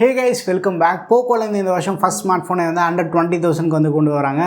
Hey guys, welcome back. Poco இந்த வருஷம் first smart ஃபோனை வந்து அண்டர் 20,000க்கு வந்து கொண்டு வராங்க.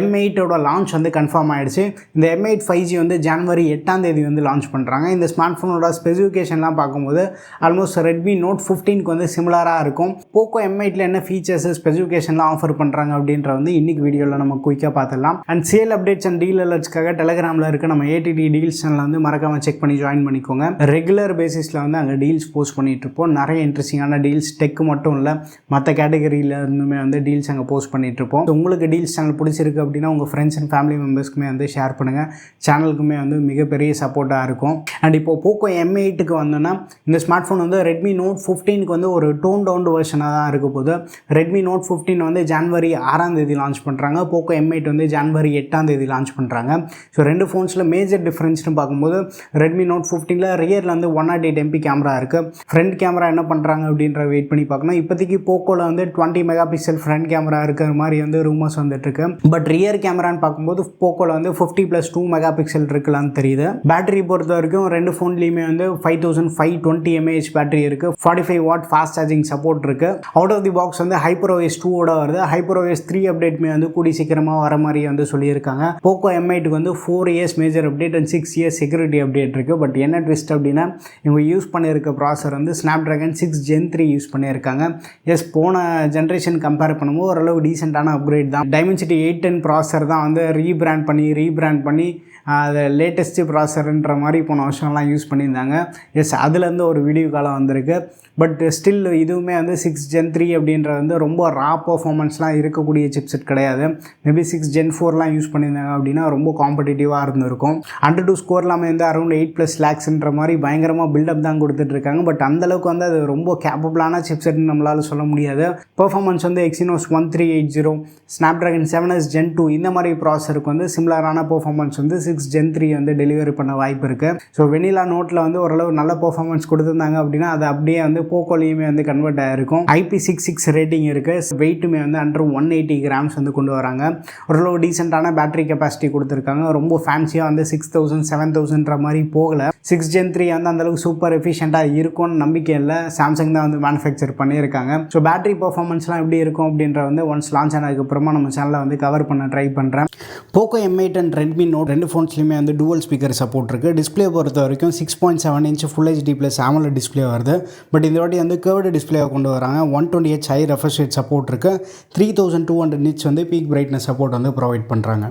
M8ஓட லான்ச் வந்து கன்ஃபார்ம் ஆயிடுச்சு. இந்த M8 5G வந்து ஜனவரி 8ஆம் தேதி வந்து லான்ச் பண்ணுறாங்க. இந்த ஸ்மார்ட் ஃபோனோட ஸ்பெசிஃபிகேஷன்லாம் பார்க்கும்போது ஆல்மோஸ்ட் Redmi Note 15க்கு வந்து சிமிலராக இருக்கும். Poco M8ல என்ன ஃபீச்சர்ஸ் ஸ்பெசிஃபிகேஷன்லாம் ஆஃபர் பண்ணுறாங்க அப்படின்ற வந்து இன்னைக்கு வீடியோவில் நம்ம குயிக்காக பார்த்துடலாம். And sale updates and deal அலர்ட்ஸ்க்காக டெலிகிராமில் இருக்க நம்ம ATT டீல்ஸ் சேனல் வந்து மறக்காமல் செக் பண்ணி ஜாயின் பண்ணிக்கோங்க. ரெகுலர் பேசிஸில் வந்து அங்கே டீல்ஸ் போஸ்ட் பண்ணிட்டு இருப்போம். நிறைய இன்ட்ரெஸ்டிங்கான டீல்ஸ் டெக் மட்டும் இல்லை, மற்ற கேட்டகரியில் இருந்துமே வந்து டீல்ஸ் அங்கே போஸ்ட் பண்ணிகிட்ருப்போம். உங்களுக்கு டீல்ஸ் சேனல் பிடிச்சிருக்கு அப்படின்னா உங்கள் ஃப்ரெண்ட்ஸ் அண்ட் ஃபேமிலி மெம்பர்ஸ்க்குமே வந்து ஷேர் பண்ணுங்கள். சேனலுக்குமே வந்து மிகப்பெரிய சப்போர்ட்டாக இருக்கும். அண்ட் இப்போது Poco M8க்கு வந்தோன்னா இந்த ஸ்மார்ட் ஃபோன் வந்து Redmi Note 15க்கு வந்து ஒரு டோன் டவுன் வெர்ஷனாக தான் இருக்க போது. Redmi Note 15 வந்து ஜனவரி 6ஆம் தேதி லான்ச் பண்ணுறாங்க. Poco M8 வந்து ஜனவரி 8ஆம் தேதி லான்ச் பண்ணுறாங்க. ஸோ ரெண்டு ஃபோன்ஸில் மேஜர் டிஃப்ரென்ஸ்னு பார்க்கும்போது Redmi Note 15ல் ரியரில் வந்து 108 MP கேமரா இருக்குது. ஃப்ரண்ட் கேமரா என்ன பண்ணுறாங்க அப்படின்ற வெயிட் பண்ணி பார்க்கணும். இப்போதைக்கு போக்கோவில் வந்து 20 மெகா பிக்சல் ஃப்ரண்ட் கேமரா இருக்கிற மாதிரி வந்து ரூமர்ஸ் வந்துட்டுருக்கு. பட் ரியர் கேமரான்னு பார்க்கும்போது போக்கோவில் வந்து 50+2 மெகா பிக்சல் இருக்கலாம்னு தெரியுது. பேட்டரி பொறுத்த வரைக்கும் ரெண்டு ஃபோன்லேயுமே வந்து 5520 mAh பேட்டரி இருக்குது. 45 வாட் ஃபாஸ்ட் சார்ஜிங் சப்போர்ட் இருக்குது. அவுட் ஆஃப் தி பாக்ஸ் வந்து HyperOS 2ஓட வருது. HyperOS 3 அப்டேட்மே வந்து கூடி சீக்கிரமாக வர மாதிரி வந்து சொல்லியிருக்காங்க. Poco M8க்கு வந்து 4 years major update and 6 years security update இருக்குது. பட் என்ன ட்விஸ்ட் அப்படின்னா இவங்க யூஸ் பண்ணியிருக்க ப்ராசர் வந்து Snapdragon 6 Gen 3 யூஸ் பண்ணியிருக்காங்க. எஸ், போன ஜென்ரேஷன் கம்பேர் பண்ணும்போது ஓரளவு டீசெண்டான அப்கிரேட் தான். Dimensity 810 ப்ராசர் தான் வந்து ரீபிராண்ட் பண்ணி அது லேட்டஸ்ட்டு ப்ராசர்ன்ற மாதிரி போன வருஷம்லாம் யூஸ் பண்ணியிருந்தாங்க. எஸ், அதுலேருந்து ஒரு வீடியோ காலம் வந்திருக்கு. பட் ஸ்டில் இதுவுமே வந்து 6 Gen 3 அப்படின்ற வந்து ரொம்ப ரா பர்ஃபார்மன்ஸ்லாம் இருக்கக்கூடிய சிப்செட் கிடையாது. மேபி 6 Gen 4லாம் யூஸ் பண்ணியிருந்தாங்க அப்படின்னா ரொம்ப காம்படிட்டிவாக இருந்திருக்கும். Antutu ஸ்கோர் எல்லாமே வந்து அரௌண்ட் 8+ lakhsன்ற மாதிரி பயங்கரமாக பில்டப் தான் கொடுத்துட்ருக்காங்க. பட் அந்தளவுக்கு வந்து அது ரொம்ப கேப்பபிளான சிப்செட்னு நம்மளால் சொல்ல முடியாது. பர்ஃபார்மன்ஸ் வந்து Exynos 1380, Snapdragon 7s Gen 2 இந்த மாதிரி ப்ராசருக்கு வந்து சிமிலரான பர்ஃபார்மன்ஸ் வந்து 6 Gen 3 வந்து டெலிவரி பண்ண வாய்ப்பு இருக்குது. ஸோ வெனிலா நோட்டில் வந்து ஓரளவு நல்ல பர்ஃபார்மன்ஸ் கொடுத்துருந்தாங்க அப்படின்னா அது அப்படியே வந்து போக்கோலையுமே வந்து கன்வெர்ட் ஆகிருக்கும். IP66 ரேட்டிங் இருக்குது. வெயிட்டுமே வந்து அண்டர் 180 grams வந்து கொண்டு வராங்க. ஓரளவு டீசெண்டான பேட்டரி கெப்பாசிட்டி கொடுத்துருக்காங்க. ரொம்ப ஃபேன்சியாக வந்து 6000 7000ன்ற மாதிரி போகலை. 6 Gen 3 வந்து அந்தளவுக்கு சூப்பர் எஃபிஷியண்ட்டாக இருக்கும்னு நம்பிக்கை இல்லை. சாம்சங் தான் வந்து மேனுஃபேக்சர் பண்ணியிருக்காங்க. ஸோ பேட்டரி பர்ஃபார்மன்ஸ்லாம் எப்படி இருக்கும் அப்படின்ற வந்து ஒன்ஸ் லான்ச் ஆனதுக்கப்புறமா நம்ம சேனலில் வந்து கவர் பண்ண ட்ரை பண்ணுறேன். Poco M8 and Redmi Note ரெண்டு ஃபோன்ஸ்லையுமே வந்து டூவல் ஸ்பீக்கர் சப்போர்ட் இருக்குது. டிஸ்பிளே பொறுத்த வரைக்கும் 6.7 inch Full HD+ AMOLED display வருது. பட் இந்த வாட்டி வந்து கர்வ்டு டிஸ்பிளேவை கொண்டு வராங்க. 120Hz high refresh rate support இருக்குது. 3200 nits வந்து பீக் பிரைட்னஸ் சப்போர்ட் வந்து ப்ரொவைட் பண்ணுறாங்க.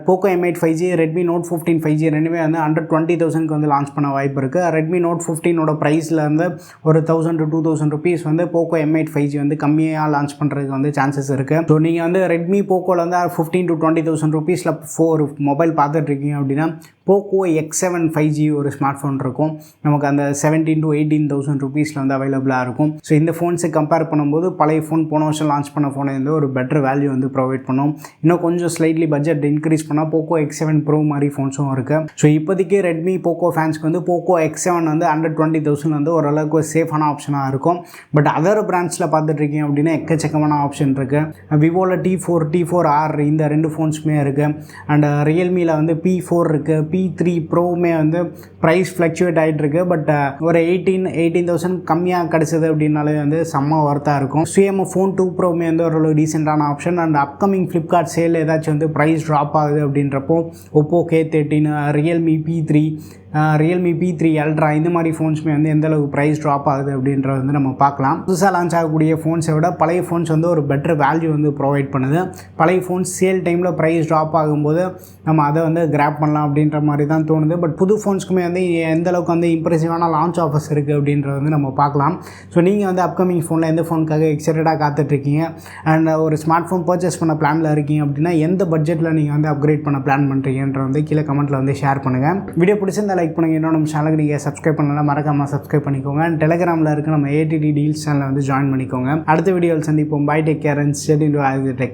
Poco M8 5G, Redmi Note 15 5G ரெண்டுமே வந்து அண்டர் 20,000க்கு வந்து லான்ச் பண்ண வாய்ப்பு இருக்குது. Redmi Note 15ஓட ப்ரைஸில் இருந்து ஒரு 1000 to 2000 rupees வந்து Poco M8 5G வந்து கம்மியாக லான்ச் பண்ணுறதுக்கு வந்து சான்சஸ் இருக்குது. ஸோ நீங்கள் வந்து Redmi Pocoவில் வந்து 15 to 20,000 rupeesல ஒரு மொபைல் பார்த்துட்ருக்கீங்க அப்படின்னா Poco X7 5G ஒரு ஸ்மார்ட் ஃபோன் இருக்கும். நமக்கு அந்த 17 to 18,000 rupeesல வந்து அவைலபிளாக இருக்கும். ஸோ இந்த ஃபோன்ஸை கம்பேர் பண்ணும்போது பழைய ஃபோன் போன வருஷம் லான்ச் பண்ண ஃபோனை வந்து ஒரு பெட்டர் வேல்யூ வந்து ப்ரொவைட் பண்ணும். இன்னும் கொஞ்சம் ஸ்லைட்லி பட்ஜெட் இன்க்ரீஸ் பண்ணால் Poco X7 Pro மாதிரி ஃபோன்ஸும் இருக்குது. ஸோ இப்போதைக்கு Redmi Poco ஃபேன்ஸ்க்கு வந்து Poco X7 வந்து அண்டர் 20,000 வந்து ஓரளவுக்கு ஒரு சேஃபான ஆப்ஷனாக இருக்கும். பட் அதர் பிராண்ட்ஸில் பார்த்துட்ருக்கீங்க அப்படின்னா எக்கச்சக்கமான ஆப்ஷன் இருக்குது. விவோவில் T4R இந்த ரெண்டு ஃபோன்ஸுமே இருக்குது. அண்ட் ரியல்மியில் வந்து P4 இருக்குது. P3 ப்ரோவுமே வந்து ப்ரைஸ் ஃப்ளக்சுவேட் ஆகிட்டுருக்கு. பட் ஒரு 18,000 கம்மியாக கிடச்சிது அப்படின்னாலே வந்து செம்ம ஒர்த்தாக இருக்கும். சுயமாக ஃபோன் 2 ப்ரோவுமே வந்து ஒரு டீசெண்டான option. And upcoming Flipkart sale ஏதாச்சும் வந்து ப்ரைஸ் ட்ராப் ஆகுது அப்படின்றப்போ Oppo K13, Realme P3 Ultra இந்த மாதிரி ஃபோன்ஸுமே வந்து எந்தளவுக்கு ப்ரைஸ் ட்ராப் ஆகுது அப்படின்றது வந்து நம்ம பார்க்கலாம். புதுசாக லான்ச் ஆகக்கூடிய ஃபோன்ஸை விட பழைய ஃபோன்ஸ் வந்து ஒரு பெட்டர் வேல்யூ வந்து ப்ரொவைட் பண்ணுது. பழைய ஃபோன்ஸ் சேல் டைமில் ப்ரைஸ் ட்ராப் ஆகும்போது நம்ம அதை வந்து கிராப் பண்ணலாம் அப்படின்ற மாதிரி தான் தோணுது. பட் புது ஃபோன்ஸ்க்குமே வந்து எந்தளவுக்கு வந்து இம்ப்ரெசிவான லான்ச் ஆஃபர்ஸ் இருக்குது அப்படின்றது வந்து நம்ம பார்க்கலாம். ஸோ நீங்கள் வந்து அப்கமிங் ஃபோனில் எந்த ஃபோனுக்காக எக்ஸைட்டடாக காத்துட்ருக்கீங்க அண்ட் ஒரு ஸ்மார்ட் ஃபோன் பர்ச்சேஸ் பண்ண பிளானில் இருக்கீங்க அப்படின்னா எந்த பட்ஜெட்டில் நீங்கள் வந்து அப்கிரேட் பண்ண பிளான் பண்ணுறீங்கன்ற வந்து கீழே கமெண்ட்டில் வந்து ஷேர் பண்ணுங்கள். வீடியோ பிடிச்சிருந்தா லைக் பண்ணுங்கள். இன்னும் நம்ம சேனலுக்கு நீங்கள் சப்ஸ்கிரைப் பண்ணலாம், மறக்காமல் சப்ஸ்கிரைப் பண்ணிக்கோங்க. அண்ட் டெலிகிராமில் இருக்க நம்ம ATT டீல்ஸ் சேனலில் வந்து ஜாயின் பண்ணிக்கோங்க. அடுத்த வீடியோவில் சந்திப்போம். Bye, take care and stay tuned with tech.